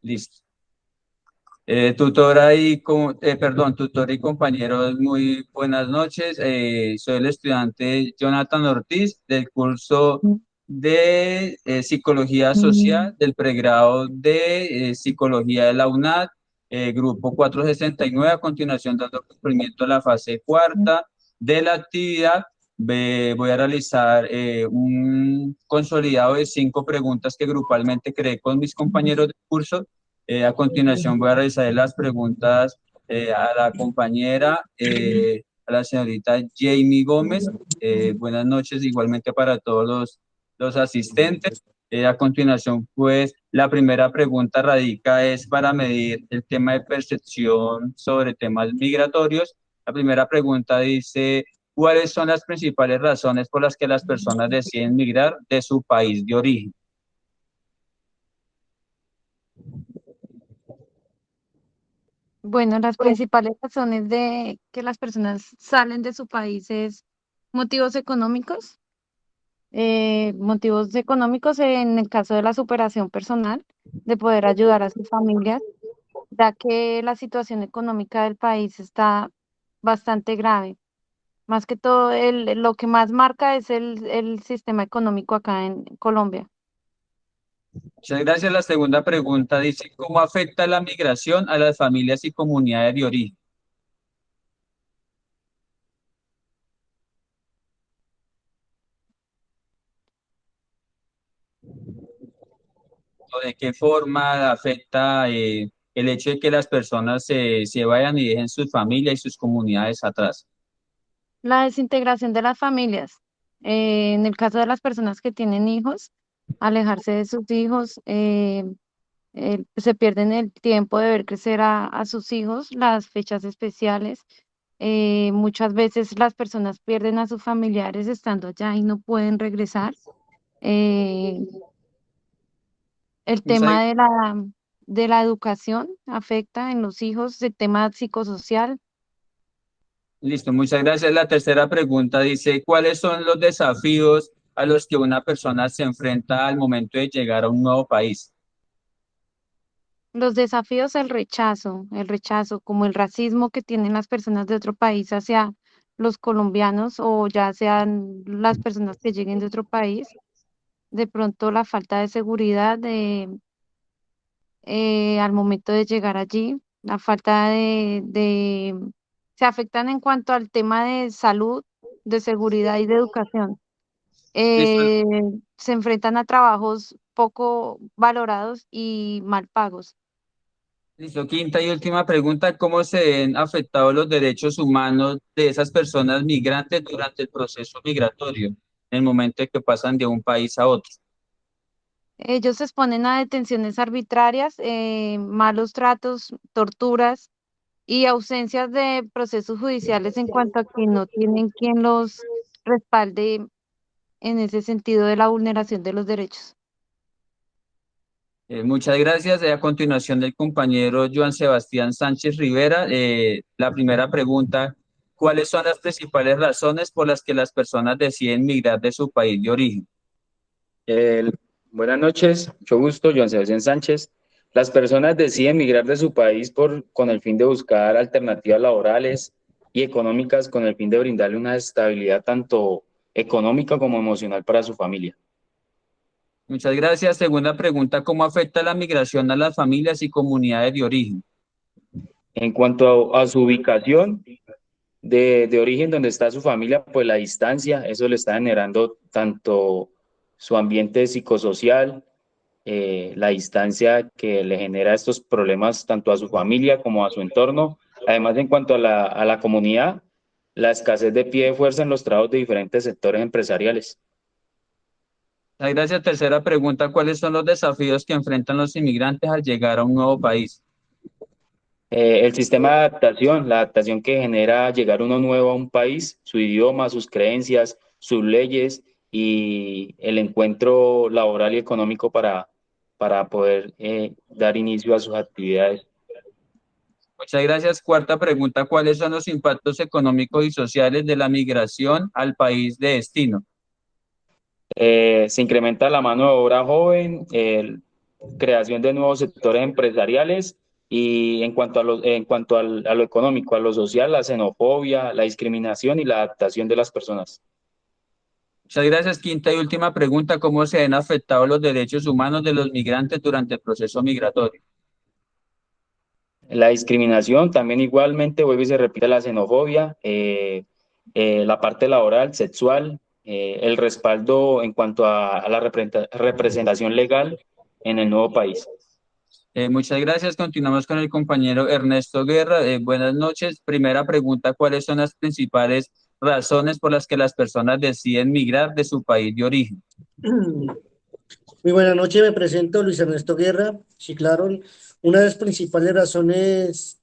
Listo. Tutor y compañeros, muy buenas noches. Soy el estudiante Jonathan Ortiz del curso de Psicología Social del pregrado de Psicología de la UNAD, grupo 469. A continuación, dando cumplimiento a la fase cuarta de la actividad, voy a realizar un consolidado de 5 preguntas que grupalmente creé con mis compañeros de curso. A continuación voy a realizar las preguntas a la compañera, a la señorita Jamie Gómez. Buenas noches igualmente para todos los asistentes. A continuación, pues, la primera pregunta radica es para medir el tema de percepción sobre temas migratorios. La primera pregunta dice, ¿cuáles son las principales razones por las que las personas deciden migrar de su país de origen? Bueno, las principales razones de que las personas salen de su país es motivos económicos. Motivos económicos en el caso de la superación personal, de poder ayudar a sus familias, ya que la situación económica del país está bastante grave. Más que todo, lo que más marca es el sistema económico acá en Colombia. Muchas gracias. La segunda pregunta dice, ¿cómo afecta la migración a las familias y comunidades de origen? ¿O de qué forma afecta el hecho de que las personas se vayan y dejen sus familias y sus comunidades atrás? La desintegración de las familias. En el caso de las personas que tienen hijos, alejarse de sus hijos, se pierden el tiempo de ver crecer a sus hijos, las fechas especiales. Muchas veces las personas pierden a sus familiares estando allá y no pueden regresar. Eh, el Muchas, tema de la educación afecta en los hijos, el tema psicosocial. listo, muchas gracias. La tercera pregunta dice, ¿cuáles son los desafíos a los que una persona se enfrenta al momento de llegar a un nuevo país? Los desafíos, el rechazo, como el racismo que tienen las personas de otro país hacia los colombianos o ya sean las personas que lleguen de otro país. De pronto la falta de seguridad al momento de llegar allí, la falta se afectan en cuanto al tema de salud, de seguridad y de educación. Listo, Eh, Se enfrentan a trabajos poco valorados y mal pagos. listo. Quinta y última pregunta, ¿cómo se ven afectados los derechos humanos de esas personas migrantes durante el proceso migratorio, en el momento en que pasan de un país a otro? Ellos se exponen a detenciones arbitrarias, malos tratos, torturas y ausencias de procesos judiciales en cuanto a que no tienen quien los respalde en ese sentido de la vulneración de los derechos. Muchas gracias. A continuación del compañero Joan Sebastián Sánchez Rivera, la primera pregunta, ¿cuáles son las principales razones por las que las personas deciden migrar de su país de origen? El- Buenas noches, mucho gusto, Joan Sebastián Sánchez. Las personas deciden migrar de su país con el fin de buscar alternativas laborales y económicas con el fin de brindarle una estabilidad tanto económica como emocional para su familia. Muchas gracias. Segunda pregunta, ¿cómo afecta la migración a las familias y comunidades de origen? En cuanto a su ubicación de origen donde está su familia, pues la distancia, eso le está generando tanto su ambiente psicosocial, la distancia que le genera estos problemas tanto a su familia como a su entorno. Además, en cuanto a la comunidad, la escasez de pie de fuerza en los trabajos de diferentes sectores empresariales. Muchas gracias. Tercera pregunta, ¿cuáles son los desafíos que enfrentan los inmigrantes al llegar a un nuevo país? El sistema de adaptación, la adaptación que genera llegar uno nuevo a un país, su idioma, sus creencias, sus leyes y el encuentro laboral y económico para poder dar inicio a sus actividades. Muchas gracias. Cuarta pregunta, ¿cuáles son los impactos económicos y sociales de la migración al país de destino? Se incrementa la mano de obra joven, creación de nuevos sectores empresariales y a lo económico, a lo social, la xenofobia, la discriminación y la adaptación de las personas. Muchas gracias. Quinta y última pregunta, ¿cómo se ven afectados los derechos humanos de los migrantes durante el proceso migratorio? La discriminación también igualmente vuelve y se repite la xenofobia, la parte laboral, sexual, el respaldo en cuanto a la representación legal en el nuevo país. Muchas gracias. Continuamos con el compañero Ernesto Guerra. Buenas noches. Primera pregunta, ¿cuáles son las principales razones por las que las personas deciden migrar de su país de origen? Muy buena noche, me presento Luis Ernesto Guerra. Sí, claro, una de las principales razones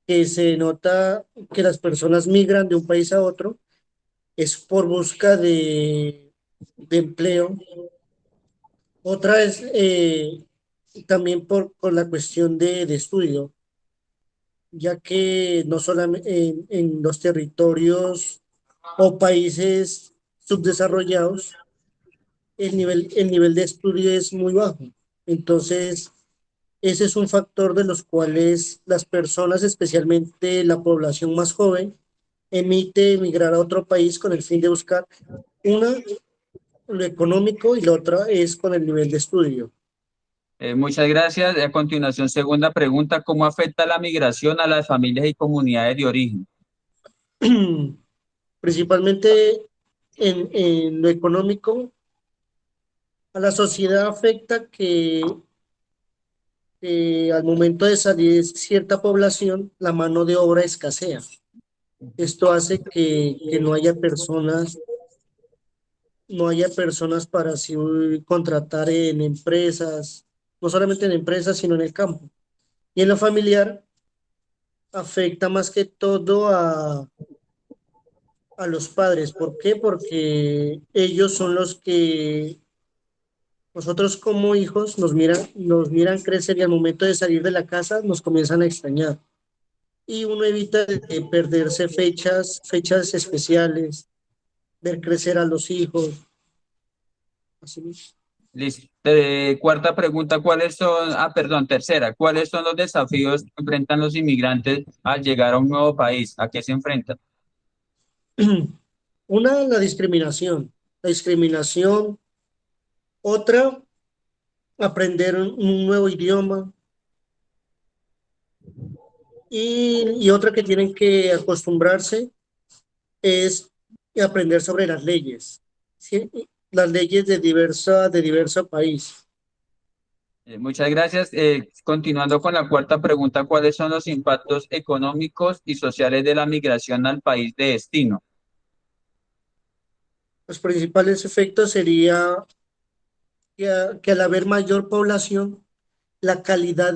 que se nota que las personas migran de un país a otro es por busca de empleo. Otra es también por la cuestión de estudio, ya que no solamente en los territorios o países subdesarrollados, el nivel de estudio es muy bajo. Entonces, ese es un factor de los cuales las personas, especialmente la población más joven, emite emigrar a otro país con el fin de buscar una, lo económico y la otra es con el nivel de estudio. Muchas gracias. A continuación, segunda pregunta, ¿cómo afecta la migración a las familias y comunidades de origen? Principalmente en lo económico, a la sociedad afecta que al momento de salir cierta población, la mano de obra escasea. Esto hace que no haya personas para así contratar en empresas, no solamente en empresas, sino en el campo. Y en lo familiar afecta más que todo a los padres. ¿Por qué? Porque ellos son los que nosotros como hijos nos miran crecer y al momento de salir de la casa nos comienzan a extrañar. Y uno evita de perderse fechas especiales, ver crecer a los hijos. Así mismo. Listo. Cuarta pregunta, perdón, tercera, ¿cuáles son los desafíos que enfrentan los inmigrantes al llegar a un nuevo país? ¿A qué se enfrentan? Una, la discriminación. La discriminación. Otra, aprender un nuevo idioma. Y otra que tienen que acostumbrarse es aprender sobre las leyes. ¿Sí? Las leyes de diverso país. Muchas gracias. Continuando con la cuarta pregunta, ¿cuáles son los impactos económicos y sociales de la migración al país de destino? Los principales efectos sería que al haber mayor población, la calidad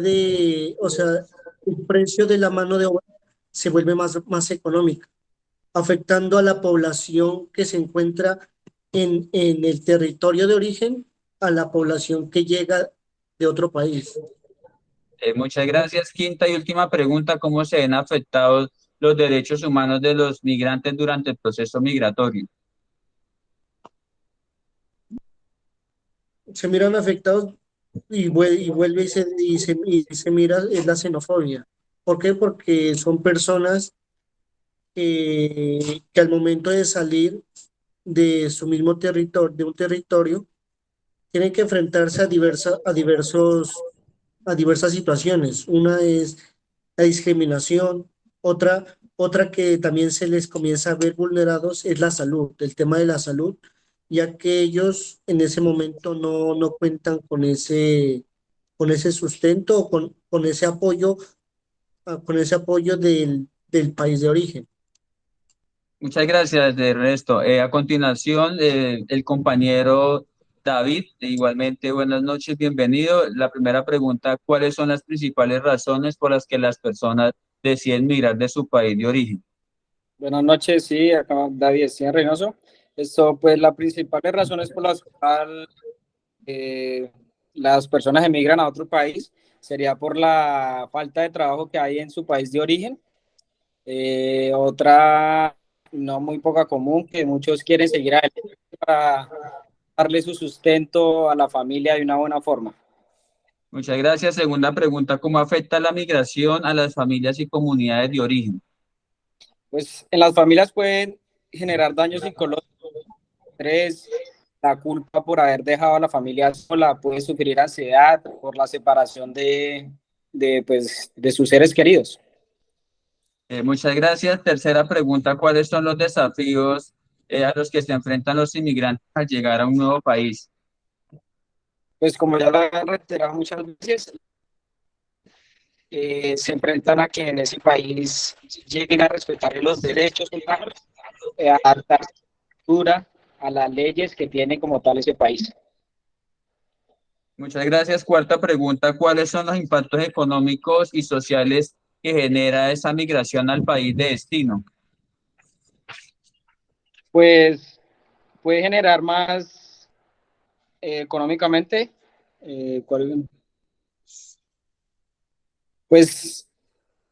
o sea, el precio de la mano de obra se vuelve más económica, afectando a la población que se encuentra en el territorio de origen a la población que llega de otro país. Muchas gracias. Quinta y última pregunta, ¿cómo se ven afectados los derechos humanos de los migrantes durante el proceso migratorio? Se miran afectados y vuelve y se mira es la xenofobia. ¿Por qué? Porque son personas que al momento de salir de su mismo territorio, de un territorio, tienen que enfrentarse a diversas situaciones. Una es la discriminación, otra que también se les comienza a ver vulnerados es la salud, el tema de la salud, ya que ellos en ese momento no cuentan con ese sustento o con ese apoyo del país de origen. Muchas gracias, de resto. A continuación, el compañero David, igualmente, buenas noches, bienvenido. La primera pregunta, ¿cuáles son las principales razones por las que las personas deciden migrar de su país de origen? Buenas noches, sí, acá David Estián Reynoso. Pues las principales razones por las cuales las personas emigran a otro país sería por la falta de trabajo que hay en su país de origen. Otra, no muy poca común, que muchos quieren seguir adelante para darle su sustento a la familia de una buena forma. Muchas gracias. Segunda pregunta, ¿cómo afecta la migración a las familias y comunidades de origen? Pues en las familias pueden generar daños psicológicos, estrés, la culpa por haber dejado a la familia sola, puede sufrir ansiedad por la separación pues, de sus seres queridos. Muchas gracias. Tercera pregunta, ¿cuáles son los desafíos a los que se enfrentan los inmigrantes al llegar a un nuevo país? Pues como ya lo he reiterado muchas veces, se enfrentan a que en ese país lleguen a respetar los derechos humanos, a adaptarse a la cultura, a las leyes que tiene como tal ese país. Muchas gracias. Cuarta pregunta, ¿cuáles son los impactos económicos y sociales que genera esa migración al país de destino? Pues puede generar más económicamente, pues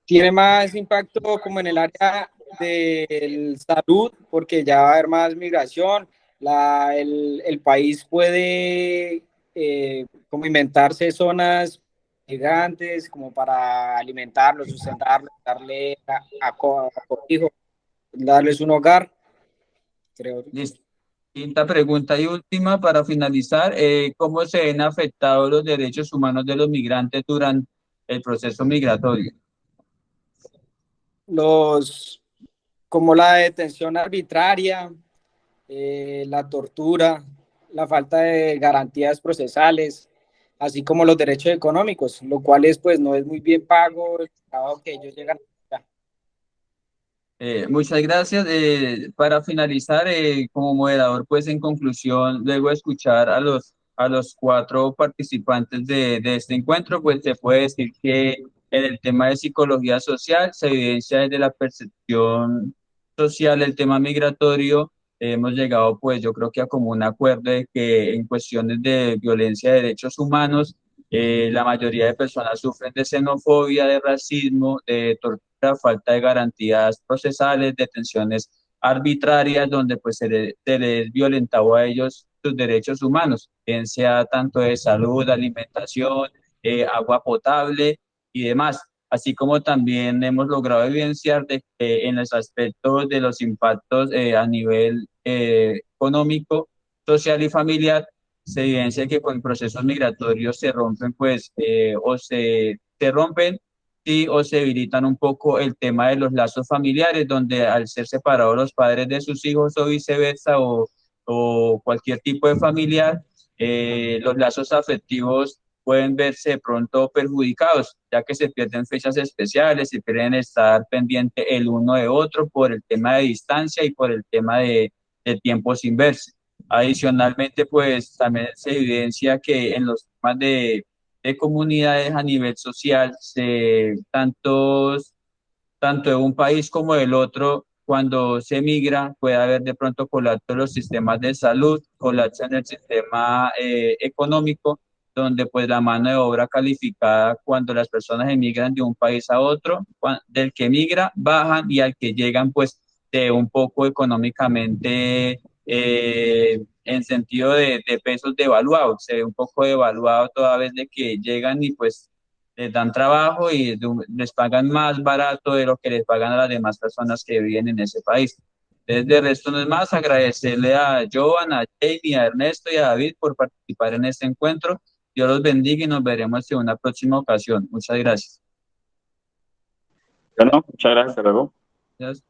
tiene más impacto como en el área de salud, porque ya va a haber más migración, el país puede como inventarse zonas gigantes como para alimentarlos, sustentarlos, darle a cobijo, darles un hogar, creo. Listo. Quinta pregunta y última para finalizar, ¿cómo se ven afectados los derechos humanos de los migrantes durante el proceso migratorio? Los, como la detención arbitraria, la tortura, la falta de garantías procesales, así como los derechos económicos, lo cual es, pues, no es muy bien pago el trabajo que ellos llegan a hacer. Muchas gracias. Para finalizar, como moderador, pues en conclusión, luego de escuchar a los cuatro participantes de este encuentro, pues se puede decir que en el tema de psicología social se evidencia desde la percepción social el tema migratorio. Hemos llegado, pues yo creo que a como un acuerdo de que en cuestiones de violencia de derechos humanos, la mayoría de personas sufren de xenofobia, de racismo, de tortura, falta de garantías procesales, detenciones arbitrarias, donde pues se les violentado a ellos sus derechos humanos, bien sea tanto de salud, alimentación, agua potable y demás. Así como también hemos logrado evidenciar de que en los aspectos de los impactos a nivel económico, social y familiar, se evidencia que con procesos migratorios se rompen, pues, se rompen y o se debilitan un poco el tema de los lazos familiares, donde al ser separados los padres de sus hijos o viceversa, o cualquier tipo de familiar, los lazos afectivos pueden verse de pronto perjudicados, ya que se pierden fechas especiales, se pierden estar pendiente el uno de otro por el tema de distancia y por el tema de tiempo sin verse. Adicionalmente, pues también se evidencia que en los temas de comunidades a nivel social, tanto de un país como del otro, cuando se migra, puede haber de pronto colapso en los sistemas de salud, colapso en el sistema económico, donde pues la mano de obra calificada cuando las personas emigran de un país a otro, del que migra, bajan y al que llegan pues de un poco económicamente en sentido de pesos devaluados, se ve un poco devaluado toda vez de que llegan y pues les dan trabajo y les pagan más barato de lo que les pagan a las demás personas que viven en ese país. Desde el resto no es más, agradecerle a Joan, a Jamie, a Ernesto y a David por participar en este encuentro. Dios los bendiga y nos veremos en una próxima ocasión. Muchas gracias. Bueno, muchas gracias, hasta luego. Gracias.